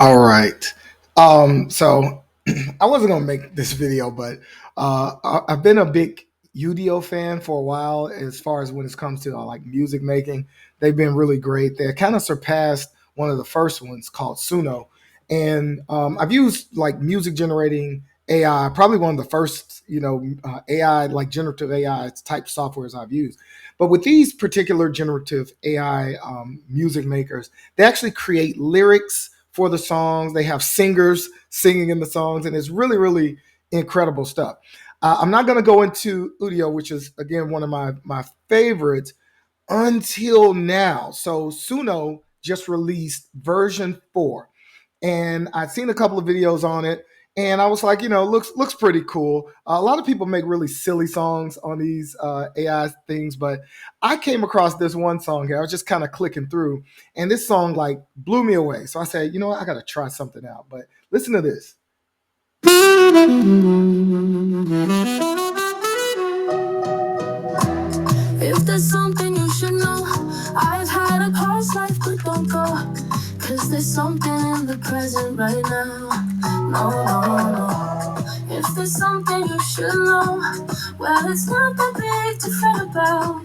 All right. So I wasn't gonna make this video, but I've been a big UDO fan for a while. As far as when it comes to like music making, they've been really great. They kind of surpassed one of the first ones called Suno, and I've used like music generating AI, probably one of the first AI like generative AI type softwares I've used. But with these particular generative AI music makers, they actually create lyrics for the songs. They have singers singing in the songs, and it's really, really incredible stuff. I'm not going to go into Udio, which is again one of my favorites until now. So Suno just released version 4, and I'd seen a couple of videos on it, and I was like, looks pretty cool. A lot of people make really silly songs on these AI things, but I came across this one song here. I was just kind of clicking through, and this song like blew me away. So I said, you know what, I got to try something out. But listen to this. If there's something you should know, I've had a past life, but don't go. Cause there's something in the present right now. No, no, no. If there's something you should know, well, it's not that big to fret about.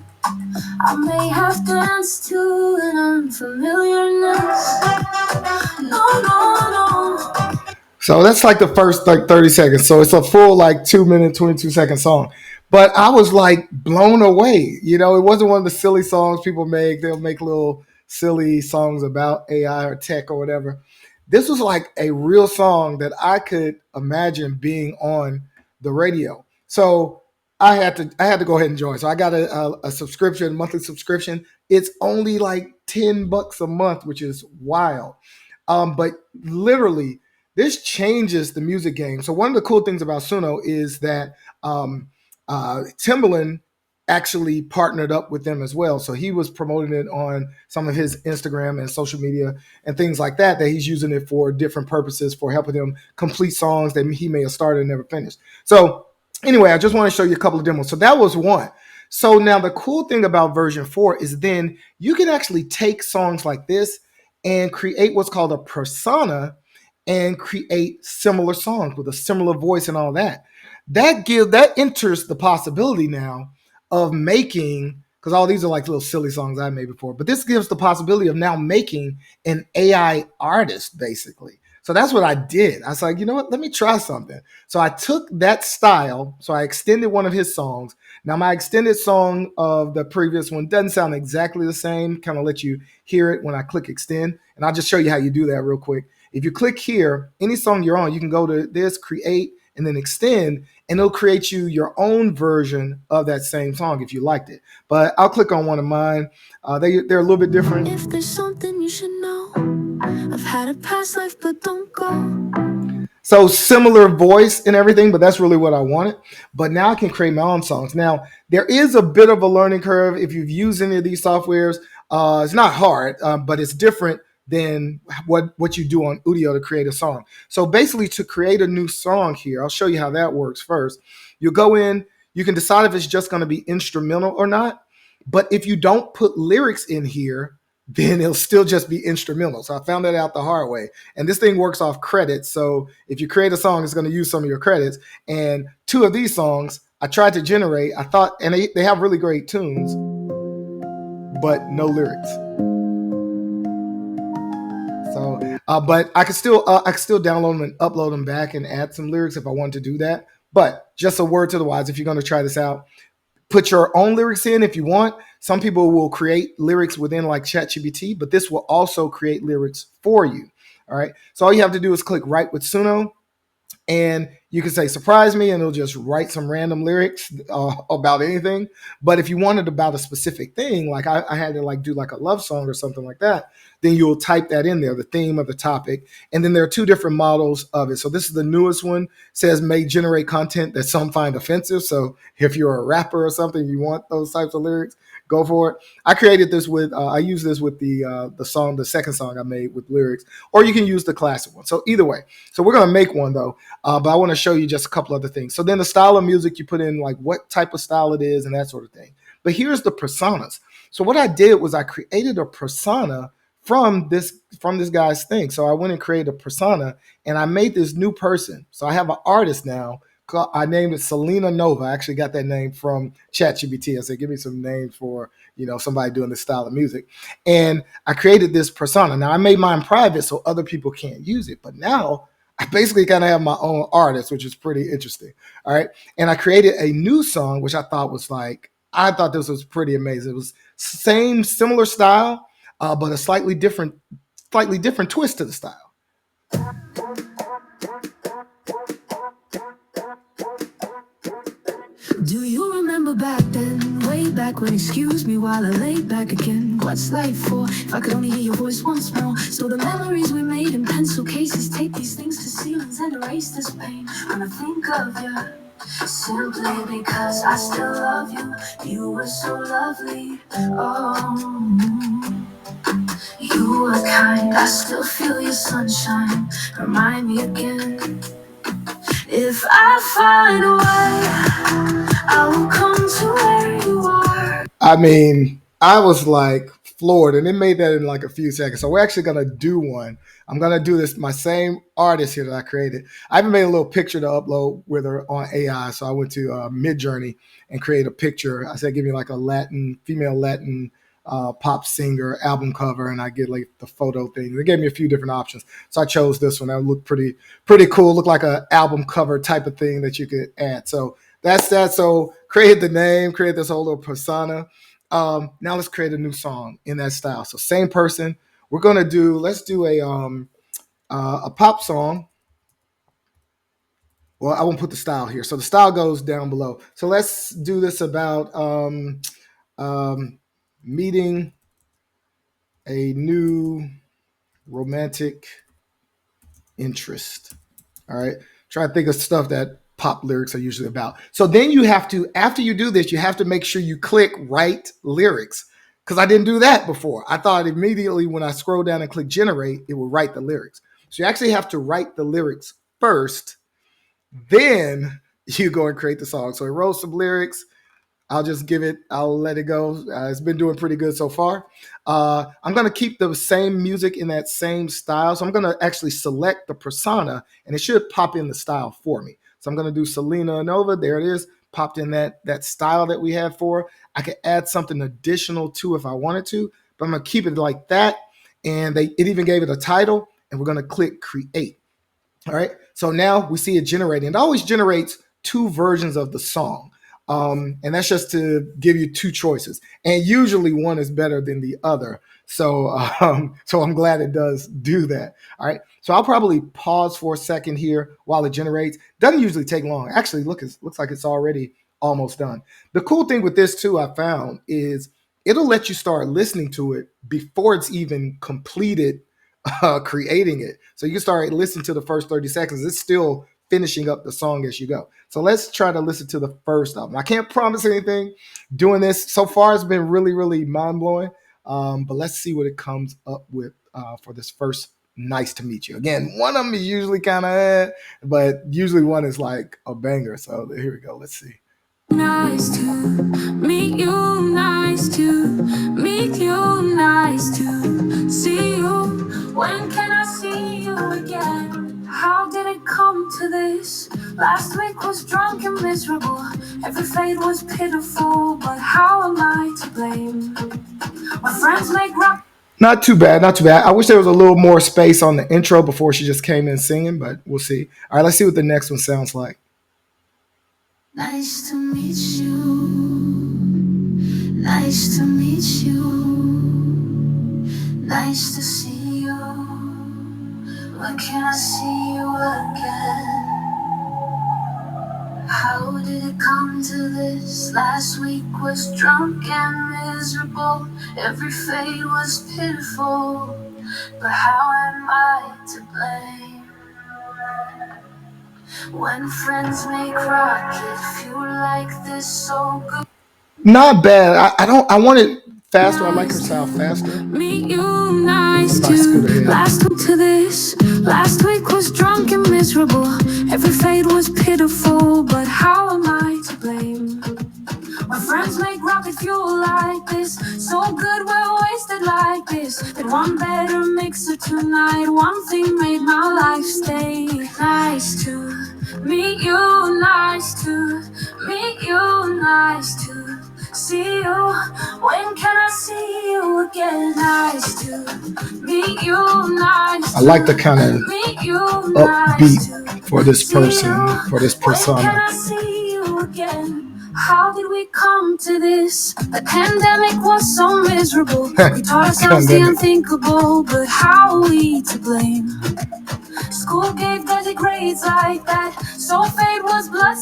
I may have danced to an unfamiliar note. No, no, no. So that's like the first like 30 seconds. So it's a full like 2 minute, 22-second song. But I was like blown away. It wasn't one of the silly songs people make. They'll make little silly songs about AI or tech or whatever. This was like a real song that I could imagine being on the radio. So I had to go ahead and join. So I got a subscription, monthly subscription. It's only like $10 a month, which is wild. But literally, this changes the music game. So one of the cool things about Suno is that Timbaland actually partnered up with them as well. So he was promoting it on some of his Instagram and social media and things like that. That he's using it for different purposes for helping him complete songs that he may have started and never finished. So anyway, I just want to show you a couple of demos. So that was one. So now the cool thing about version 4 is then you can actually take songs like this and create what's called a persona and create similar songs with a similar voice and all that. That enters the possibility now of making, because all these are like little silly songs I made before, but this gives the possibility of now making an AI artist basically. So that's what I did. I was like, you know what? Let me try something. So I took that style. So I extended one of his songs. Now my extended song of the previous one doesn't sound exactly the same. Kind of let you hear it when I click extend. And I'll just show you how you do that real quick. If you click here, any song you're on, you can go to this, create, and then extend, and it'll create you your own version of that same song if you liked it. But I'll click on one of mine. They're a little bit different. If there's something you should know, I've had a past life, but don't go. So similar voice and everything, but that's really what I wanted. But now I can create my own songs. Now, there is a bit of a learning curve if you've used any of these softwares. It's not hard, but it's different than what you do on Udio to create a song. So basically, to create a new song here, I'll show you how that works first. You go in, you can decide if it's just going to be instrumental or not. But if you don't put lyrics in here, then it'll still just be instrumental. So I found that out the hard way. And this thing works off credits. So if you create a song, it's going to use some of your credits. And two of these songs I tried to generate, I thought, and they have really great tunes, but no lyrics. So, but I could still download them and upload them back and add some lyrics if I wanted to do that. But just a word to the wise, if you're going to try this out, put your own lyrics in if you want. Some people will create lyrics within like ChatGPT, but this will also create lyrics for you. All right. So all you have to do is click Write with Suno, and you can say surprise me, and it'll just write some random lyrics about anything. But if you wanted about a specific thing, like I had to like do like a love song or something like that, then you'll type that in there, the theme of the topic. And then there are two different models of it. So this is the newest one. It says may generate content that some find offensive. So if you're a rapper or something, you want those types of lyrics, go for it. I created this with, I use this with the song, the second song I made with lyrics, or you can use the classic one. So either way. So we're going to make one though, but I want to show you just a couple other things. So then the style of music, you put in like what type of style it is and that sort of thing. But here's the personas. So what I did was I created a persona from this guy's thing. So I went and created a persona, and I made this new person. So I have an artist now. I named it Selena Nova. I actually got that name from ChatGPT. I said, give me some names for somebody doing this style of music, and I created this persona. Now I made mine private so other people can't use it, but now I basically kind of have my own artist, which is pretty interesting. All right, and I created a new song, which I thought this was pretty amazing. It was same similar style, but a slightly different twist to the style. Do you remember back then, way back when? Excuse me while I lay back again. What's life for? If I could only hear your voice once more. So the memories we made in pencil cases, take these things to ceilings and erase this pain. When I think of you, simply because I still love you. You were so lovely. Oh, you were kind. I still feel your sunshine. Remind me again. If I find a way, I will come to where you are. I mean, I was like floored, and it made that in like a few seconds. So we're actually gonna do one. I'm gonna do this. My same artist here that I created. I even made a little picture to upload with her on AI. So I went to Midjourney and created a picture. I said, give me like a female Latin pop singer album cover, and I get like the photo thing. They gave me a few different options, so I chose this one. That looked pretty cool. Looked like an album cover type of thing that you could add. So that's that. So created the name, created this whole little persona. Now let's create a new song in that style. So same person. Let's do a pop song. Well, I won't put the style here. So the style goes down below. So let's do this about um, meeting a new romantic interest. All right. Try to think of stuff that pop lyrics are usually about. So then you have to, after you do this, you have to make sure you click write lyrics. Because I didn't do that before. I thought immediately when I scroll down and click generate, it will write the lyrics. So you actually have to write the lyrics first, then you go and create the song. So it wrote some lyrics. I'll let it go. It's been doing pretty good so far. I'm going to keep the same music in that same style. So I'm going to actually select the persona, and it should pop in the style for me. So I'm going to do Selena Nova. There it is, popped in that style that we had for. I could add something additional to if I wanted to, but I'm going to keep it like that. And it even gave it a title, and we're going to click create. All right. So now we see it generating. It always generates two versions of the song. And that's just to give you two choices. And usually one is better than the other. So I'm glad it does do that. All right. So I'll probably pause for a second here while it generates. Doesn't usually take long. Actually, looks like it's already almost done. The cool thing with this too, I found, is it'll let you start listening to it before it's even completed creating it. So you can start listening to the first 30 seconds. It's still finishing up the song as you go. So let's try to listen to the first album. I can't promise anything doing this. So far, it's been really, really mind blowing. But let's see what it comes up with for this first Nice to Meet You. Again, one of them is usually kind of, but usually one is like a banger. So here we go. Let's see. Nice to meet you, nice to meet you, nice to see you. When can I see you again? How did it come to this? Last week was drunk and miserable. Every fate was pitiful, but how am I to blame? My friends make rock. Not too bad, not too bad. I wish there was a little more space on the intro before she just came in singing, but we'll see. All right, let's see what the next one sounds like. Nice to meet you. Nice to meet you. Nice to see you. When can I see you again? How did it come to this? Last week was drunk and miserable. Every fate was pitiful. But how am I to blame? When friends make rocket fuel like this, so good. Not bad. I want it faster. I like her style faster. Meet you, nice If I scoot ahead. Last week was drunk and miserable. Every fate was pitiful, but how am I to blame? My friends make rocket fuel like this, so good we're wasted like this. Then one better mixer tonight. One thing made my life stay. Nice to meet you, nice to meet you, nice to see you. When can I see you again? Nice to meet you, nice. I like the kind of meet you, upbeat for this person, for this when can persona. I see you again? How did we come to this? The pandemic was so miserable. We taught ourselves the unthinkable, but how are we to blame? School gave dirty grades like that, so fate was blood.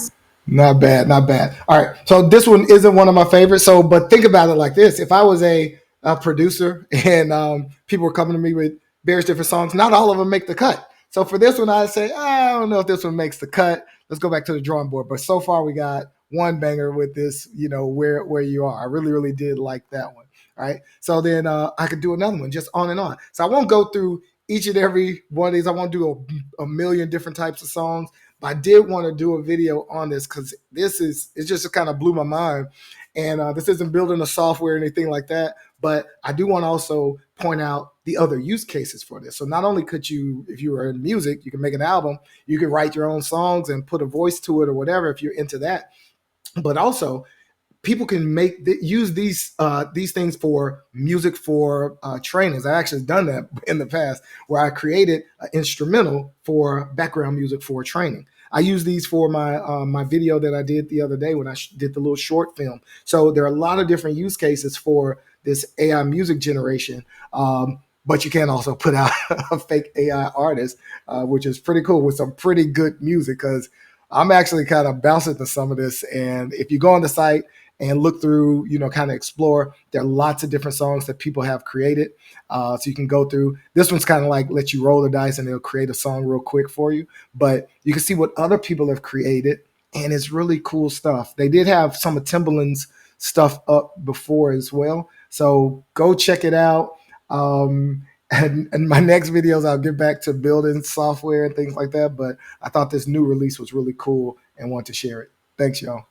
Not bad, not bad. All right, so this one isn't one of my favorites. So, but think about it like this: if I was a producer and people were coming to me with various different songs, not all of them make the cut. So for this one, I'd say I don't know if this one makes the cut. Let's go back to the drawing board. But so far, we got one banger with this. You know where you are. I really really did like that one. All right, so then I could do another one, just on and on. So I won't go through each and every one of these. I won't do a million different types of songs. But I did want to do a video on this because it just kind of blew my mind. And this isn't building a software or anything like that, but I do want to also point out the other use cases for this. So not only could you, if you were in music, you can make an album, you can write your own songs and put a voice to it or whatever if you're into that. But also people can use these things for music for trainings. I've actually done that in the past where I created an instrumental for background music for training. I use these for my video that I did the other day when I did the little short film. So there are a lot of different use cases for this AI music generation. But you can also put out a fake AI artist, which is pretty cool with some pretty good music because I'm actually kind of bouncing to some of this. And if you go on the site and look through, kind of explore, there are lots of different songs that people have created. So you can go through. This one's kind of like let you roll the dice and it'll create a song real quick for you. But you can see what other people have created. And it's really cool stuff. They did have some of Timbaland's stuff up before as well. So go check it out. And my next videos, I'll get back to building software and things like that. But I thought this new release was really cool and want to share it. Thanks, y'all.